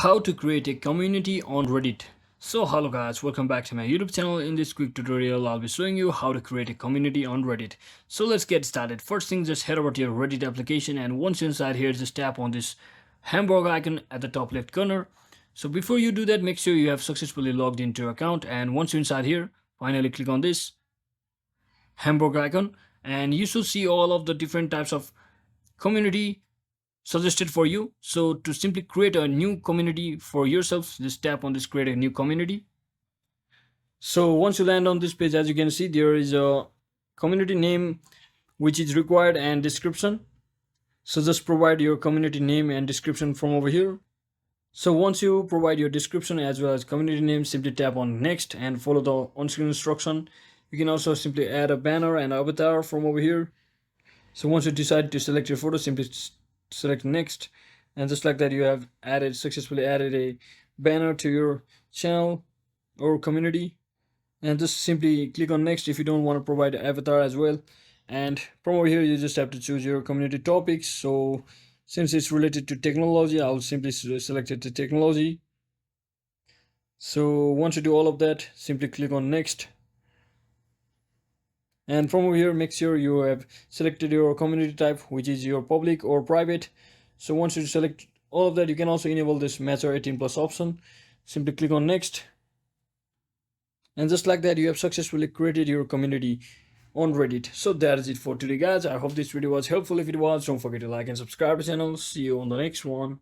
How to create a community on Reddit. So hello guys, welcome back to my YouTube channel. In this quick tutorial I'll be showing you how to create a community on Reddit. So let's get started. First thing, just head over to your Reddit application, and once you're inside here, just tap on this hamburger icon at the top left corner. So before you do that, make sure you have successfully logged into your account, and once you're inside here, finally click on this hamburger icon, and you should see all of the different types of community suggested for you. So to simply create a new community for yourself, just tap on this create a new community. So once you land on this page, as you can see, there is a community name which is required and description. So just provide your community name and description from over here. So once you provide your description as well as community name, simply tap on next and follow the on-screen instruction. You can also simply add a banner and avatar from over here. So once you decide to select your photo, simply select next, and just like that you have successfully added a banner to your channel or community. And just simply click on next if you don't want to provide an avatar as well. And from over here you just have to choose your community topics. So since it's related to technology, I'll simply select it to technology. So once you do all of that, simply click on next, and from over here make sure you have selected your community type, which is your public or private. So once you select all of that, you can also enable this mature 18+ option. Simply click on next, and just like that you have successfully created your community on Reddit. So that is it for today guys. I hope this video was helpful. If it was, don't forget to like and subscribe to the channel. See you on the next one.